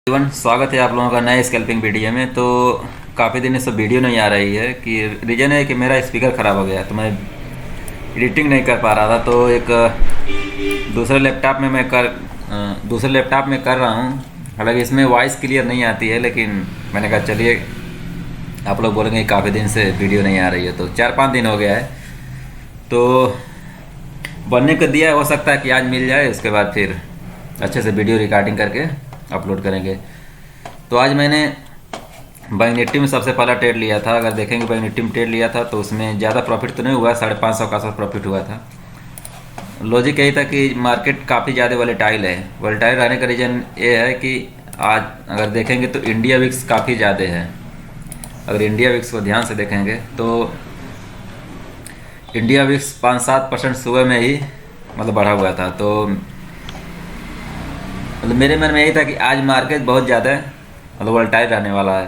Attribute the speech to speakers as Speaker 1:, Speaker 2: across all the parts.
Speaker 1: Everyone, स्वागत है आप लोगों का नए स्कैल्पिंग वीडियो में। तो काफ़ी दिन से वीडियो नहीं आ रही है कि रीज़न है कि मेरा स्पीकर ख़राब हो गया, तो मैं एडिटिंग नहीं कर पा रहा था। तो एक दूसरे लैपटॉप में कर रहा हूँ। हालांकि इसमें वॉइस क्लियर नहीं आती है, लेकिन मैंने कहा चलिए, आप लोग बोलेंगे काफ़ी दिन से वीडियो नहीं आ रही है, तो 4-5 दिन हो गया है। तो बनने को दिया, हो सकता है कि आज मिल जाए, उसके बाद फिर अच्छे से वीडियो रिकॉर्डिंग करके अपलोड करेंगे। तो आज मैंने बैंक निफ्टी में सबसे पहला ट्रेड लिया था। अगर देखेंगे बैंक निफ्टी में ट्रेड लिया था तो उसमें ज़्यादा प्रॉफिट तो नहीं हुआ, 550 का आसपास प्रॉफिट हुआ था। लॉजिक यही था कि मार्केट काफ़ी ज़्यादा वोलेटाइल है। वोलेटाइल रहने का रीज़न ये है कि आज अगर देखेंगे तो इंडिया विक्स काफ़ी ज़्यादा है। अगर इंडिया विक्स को ध्यान से देखेंगे तो इंडिया विक्स 5-7% सुबह में ही बढ़ा हुआ था। तो मेरे मन में यही था कि आज मार्केट बहुत ज़्यादा वोलेटाइल रहने वाला है।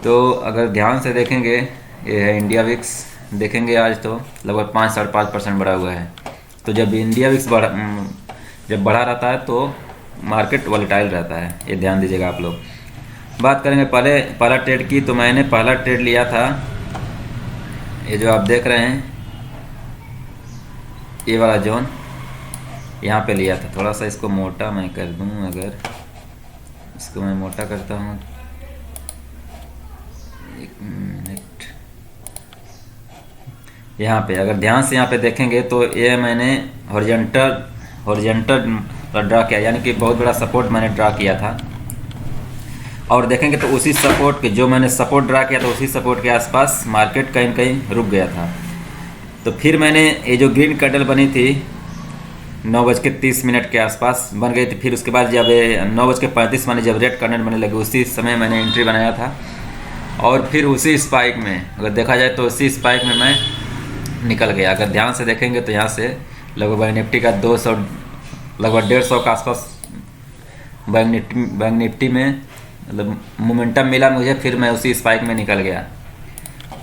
Speaker 1: तो अगर ध्यान से देखेंगे, ये है इंडिया विक्स, देखेंगे आज तो लगभग 5-5.5% बढ़ा हुआ है। तो जब इंडिया विक्स जब बढ़ा रहता है तो मार्केट वोलेटाइल रहता है, ये ध्यान दीजिएगा आप लोग। बात करेंगे पहला ट्रेड की। तो मैंने पहला ट्रेड लिया था, ये जो आप देख रहे हैं, ये वाला जोन यहाँ पे लिया था। थोड़ा सा इसको मोटा मैं कर दूँ, अगर इसको मैं मोटा करता हूँ, एक मिनट। यहाँ पे अगर ध्यान से यहाँ पे देखेंगे तो ये मैंने हॉरिजॉन्टल ड्रा किया, यानी कि बहुत बड़ा सपोर्ट मैंने ड्रा किया था। और देखेंगे तो उसी सपोर्ट के, जो मैंने सपोर्ट ड्रा किया था, उसी सपोर्ट के आसपास मार्केट कहीं न कहीं रुक गया था। तो फिर मैंने ये जो ग्रीन कैंडल बनी थी 9:30 के आसपास बन गई थी। फिर उसके बाद जब 9:35 मैंने जब रेड कैंडल बनने लगी, उसी समय मैंने एंट्री बनाया था। और फिर उसी स्पाइक में, अगर देखा जाए तो उसी स्पाइक में मैं निकल गया। अगर ध्यान से देखेंगे तो यहाँ से लगभग बैंक निफ्टी का 200, लगभग 150 के आसपास बैंक निफ्टी में मोमेंटम मिला मुझे। फिर मैं उसी स्पाइक में निकल गया।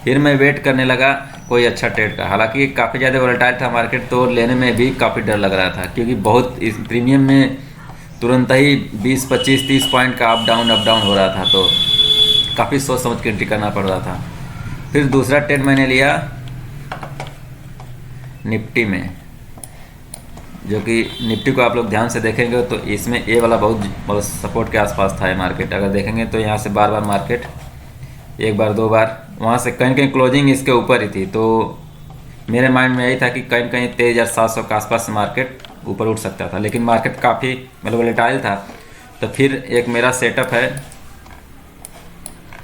Speaker 1: फिर मैं वेट करने लगा कोई अच्छा ट्रेड का। हालांकि काफ़ी ज़्यादा वोलेटाइल था मार्केट, तो लेने में भी काफ़ी डर लग रहा था, क्योंकि बहुत इस प्रीमियम में तुरंत ही 20-25-30 पॉइंट का अप डाउन हो रहा था। तो काफ़ी सोच समझ के एंट्री करना पड़ रहा था। फिर दूसरा ट्रेड मैंने लिया निफ्टी में, जो कि निफ्टी को आप लोग ध्यान से देखेंगे तो इसमें ये वाला बहुत सपोर्ट के आसपास था ये मार्केट। अगर देखेंगे तो यहाँ से बार बार मार्केट एक बार दो बार वहाँ से कहीं कहीं क्लोजिंग इसके ऊपर ही थी। तो मेरे माइंड में यही था कि कहीं कहीं 23,700 के आसपास मार्केट ऊपर उठ सकता था, लेकिन मार्केट काफ़ी वोलेटाइल था। तो फिर एक मेरा सेटअप है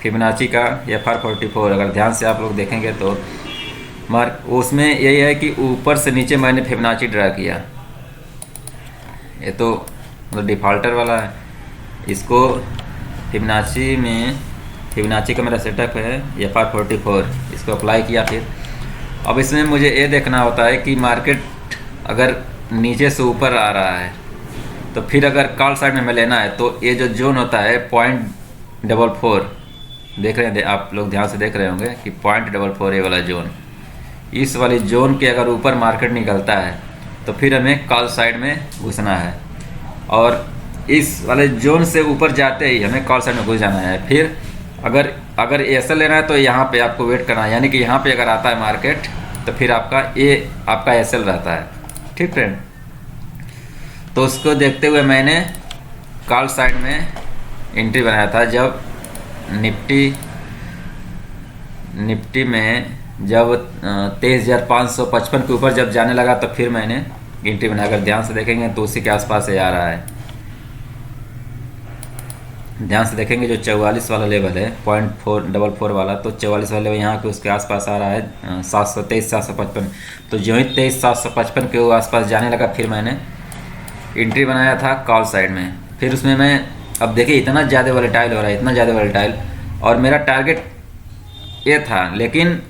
Speaker 1: फिबोनाची का FR44। अगर ध्यान से आप लोग देखेंगे तो उसमें यही है कि ऊपर से नीचे मैंने फिबोनाची ड्रा किया। ये तो डिफ़ॉल्टर वाला है, इसको फिबोनाची का मेरा सेटअप है FR44, इसको अप्लाई किया। फिर अब इसमें मुझे ये देखना होता है कि मार्केट अगर नीचे से ऊपर आ रहा है तो फिर अगर कॉल साइड में हमें लेना है तो ये जो जोन होता है 0.44, देख रहे हैं आप लोग, ध्यान से देख रहे होंगे कि 0.44 ये वाला जोन, इस वाली जोन के अगर ऊपर मार्केट निकलता है तो फिर हमें कॉल साइड में घुसना है। और इस वाले जोन से ऊपर जाते ही हमें कॉल साइड में घुस जाना है। फिर अगर ऐसा लेना है तो यहाँ पे आपको वेट करना है, यानी कि यहाँ पे अगर आता है मार्केट तो फिर आपका एसएल रहता है। ठीक फ्रेंड, तो उसको देखते हुए मैंने कॉल साइड में एंट्री बनाया था। जब निफ्टी में जब 23,555 के ऊपर जब जाने लगा तो फिर मैंने एंट्री बनाया। अगर ध्यान से देखेंगे तो उसी के आसपास से आ रहा है। ध्यान से देखेंगे जो 44 वाला लेवल है 0.444 वाला, तो 44 वाला लेवल यहाँ के उसके आसपास आ रहा है 723,755। तो जो ही 23,755 के आसपास जाने लगा फिर मैंने एंट्री बनाया था कॉल साइड में। फिर उसमें मैं, अब देखिए इतना ज़्यादा वोलेटाइल हो रहा है, इतना ज़्यादा वोलेटाइल, और मेरा टारगेट ये था। लेकिन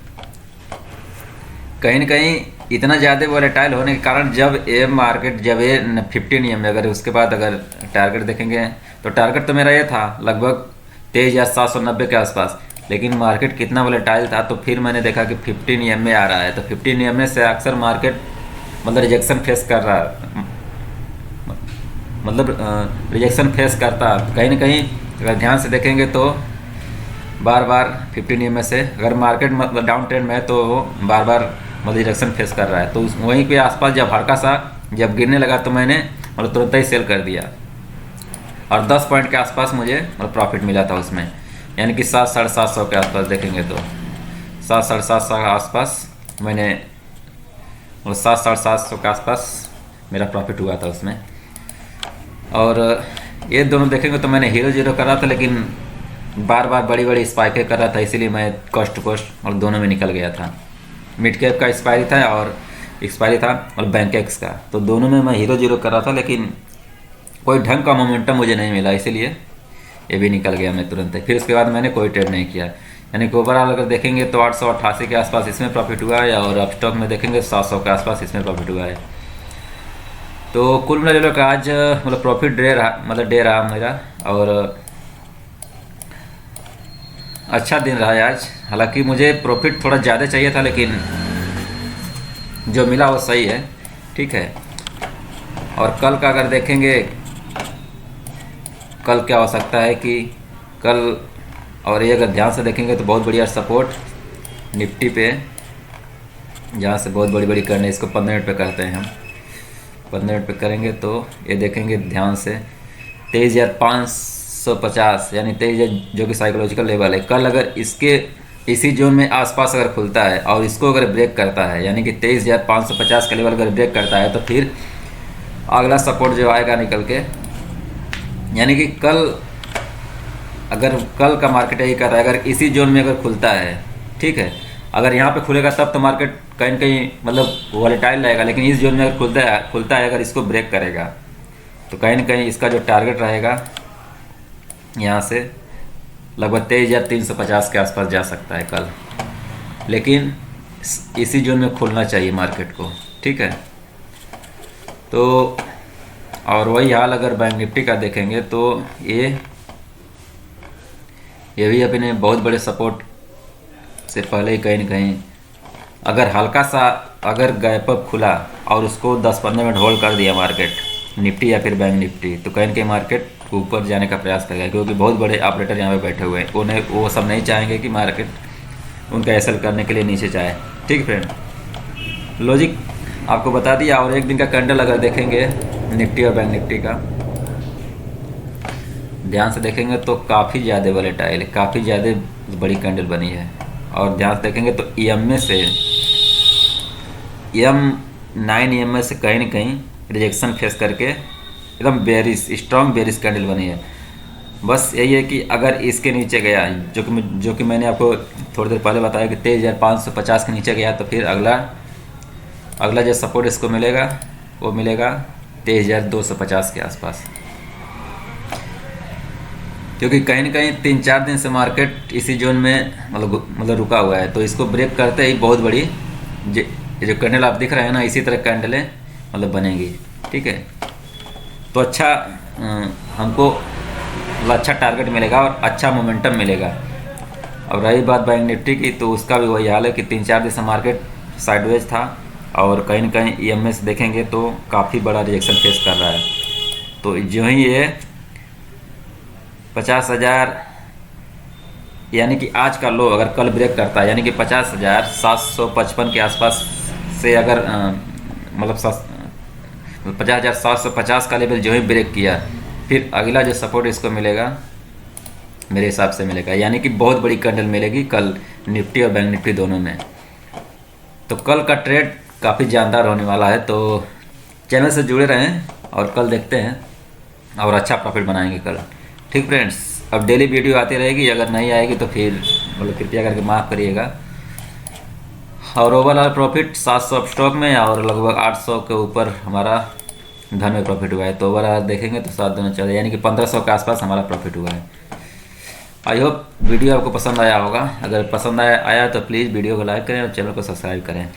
Speaker 1: कहीं न कहीं इतना ज़्यादा वोलेटाइल होने के कारण जब ये 15 EM में, अगर उसके बाद अगर टारगेट देखेंगे तो टारगेट तो मेरा ये था लगभग 23,790 के आसपास, लेकिन मार्केट कितना वोलेटाइल था। तो फिर मैंने देखा कि 15 EM में आ रहा है। तो 15 EM में से अक्सर मार्केट रिजेक्शन फेस कर रहा है, मतलब रिजेक्शन फेस करता। कहीं ना कहीं अगर ध्यान से देखेंगे तो बार बार 15 EMA से, अगर मार्केट मतलब डाउन ट्रेंड में है तो वो बार बार मतलब रिजेक्शन फेस कर रहा है। तो वहीं पे आसपास जब हल्का सा जब गिरने लगा तो मैंने मतलब तुरंत ही सेल कर दिया, और 10 पॉइंट के आसपास मुझे मतलब प्रॉफिट मिला था उसमें, यानी कि 700 साढ़े 700 के आसपास देखेंगे तो 700 साढ़े 700 के आसपास मैंने मतलब 700 साढ़े 700 के आसपास मेरा प्रॉफिट हुआ था उसमें। और ये दोनों देखेंगे तो मैंने हीरो जीरो करा था, लेकिन बार बार बड़ी बड़ी स्पाइकें कर रहा था, इसीलिए मैं कॉस्ट टू कॉस्ट और दोनों में निकल गया था। मिड कैप का एक्सपायरी था और एक्सपायरी था और बैंक एक्स का, तो दोनों में मैं हीरो जीरो कर रहा था, लेकिन कोई ढंग का मोमेंटम मुझे नहीं मिला, इसीलिए ये भी निकल गया मैं तुरंत ही। फिर उसके बाद मैंने कोई ट्रेड नहीं किया। यानी कि ओवरऑल अगर देखेंगे तो 888 के आसपास इसमें प्रॉफिट हुआ है, और अपस्टॉक में देखेंगे 700 के आसपास इसमें प्रॉफिट हुआ है। तो कुल मिला का आज मतलब प्रॉफिट डे रहा मेरा, और अच्छा दिन रहा है आज। हालांकि मुझे प्रॉफिट थोड़ा ज़्यादा चाहिए था, लेकिन जो मिला वो सही है, ठीक है। और कल का अगर देखेंगे, कल क्या हो सकता है कि कल, और ये अगर ध्यान से देखेंगे तो बहुत बढ़िया सपोर्ट निफ्टी पे, जहाँ से बहुत बड़ी करने, इसको 15 मिनट पे करते हैं हम। 15 मिनट पे करेंगे तो ये देखेंगे ध्यान से 23,550, यानी 23,000 जो कि साइकोलॉजिकल लेवल है। कल अगर इसके इसी जोन में आसपास अगर खुलता है और इसको अगर ब्रेक करता है, यानी कि 23,550 का लेवल अगर ब्रेक करता है, तो फिर अगला सपोर्ट जो आएगा निकल के, यानी कि कल का मार्केट यही कर रहा है, अगर इसी जोन में अगर खुलता है, ठीक है, अगर यहाँ पे खुलेगा तब तो मार्केट कहीं न कहीं मतलब वॉलेटाइल रहेगा, लेकिन इस जोन में अगर खुलता है अगर इसको ब्रेक करेगा तो कहीं ना कहीं इसका जो टारगेट रहेगा यहाँ से लगभग 23,350 के आसपास जा सकता है कल, लेकिन इसी जोन में खुलना चाहिए मार्केट को, ठीक है। तो और वही हाल अगर बैंक निफ्टी का देखेंगे तो ये भी अपने बहुत बड़े सपोर्ट से पहले ही कहीं ना कहीं अगर हल्का सा अगर गैप अप खुला और उसको 10-15 मिनट होल्ड कर दिया मार्केट निफ्टी या फिर बैंक निफ्टी, तो कहीं ना कहीं मार्केट ऊपर जाने का प्रयास करेगा, क्योंकि बहुत बड़े ऑपरेटर यहाँ पे बैठे हुए हैं। वो सब नहीं चाहेंगे कि मार्केट उनका एसल करने के लिए नीचे जाए, ठीक फ्रेंड। लॉजिक आपको बता दिया। और एक दिन का कैंडल अगर देखेंगे निफ्टी और बैंक निफ्टी का, ध्यान से देखेंगे तो काफ़ी ज़्यादा वोलेटाइल है, काफ़ी ज़्यादा बड़ी कैंडल बनी है। और ध्यान से देखेंगे तो EMA से M9 EMA से कहीं ना कहीं रिजेक्शन फेस करके एकदम स्ट्रॉन्ग बेरिश कैंडल बनी है। बस यही है कि अगर इसके नीचे गया, जो कि मैंने आपको थोड़ी देर पहले बताया कि 23,550 के नीचे गया, तो फिर अगला जो सपोर्ट इसको मिलेगा वो मिलेगा 23,250 के आसपास, क्योंकि कहीं ना कहीं 3-4 दिन से मार्केट इसी जोन में मतलब रुका हुआ है। तो इसको ब्रेक करते ही बहुत बड़ी जो कैंडल आप दिख रहे हैं ना, इसी तरह कैंडलें मतलब बनेगी, ठीक है। तो अच्छा हमको मतलब अच्छा टारगेट मिलेगा और अच्छा मोमेंटम मिलेगा। और रही बात बैंक निफ्टी की, तो उसका भी वही हाल है कि 3-4 दिन से मार्केट साइडवेज था, और कहीं ना कहीं EMA से देखेंगे तो काफ़ी बड़ा रिजेक्शन फेस कर रहा है। तो जो ही ये 50,000 यानी कि आज का लो अगर कल ब्रेक करता है, यानी कि 50,755 के आसपास से अगर मतलब 50,750 का लेवल जो ही ब्रेक किया, फिर अगला जो सपोर्ट इसको मिलेगा मेरे हिसाब से मिलेगा, यानी कि बहुत बड़ी कैंडल मिलेगी कल निफ्टी और बैंक निफ्टी दोनों में। तो कल का ट्रेड काफ़ी जानदार होने वाला है, तो चैनल से जुड़े रहें और कल देखते हैं और अच्छा प्रॉफिट बनाएंगे कल, ठीक फ्रेंड्स। अब डेली वीडियो आती रहेगी, अगर नहीं आएगी तो फिर मतलब कृपया करके माफ़ करिएगा। और ओवरऑल प्रॉफिट 700 स्टॉक में और लगभग 800 के ऊपर हमारा धन में प्रॉफिट हुआ है। तो ओवरऑल देखेंगे तो 7 दोनों चले, यानी कि 1500 के आसपास हमारा प्रॉफिट हुआ है। आई होप वीडियो आपको पसंद आया होगा। अगर पसंद आया तो प्लीज़ वीडियो को लाइक करें और चैनल को सब्सक्राइब करें।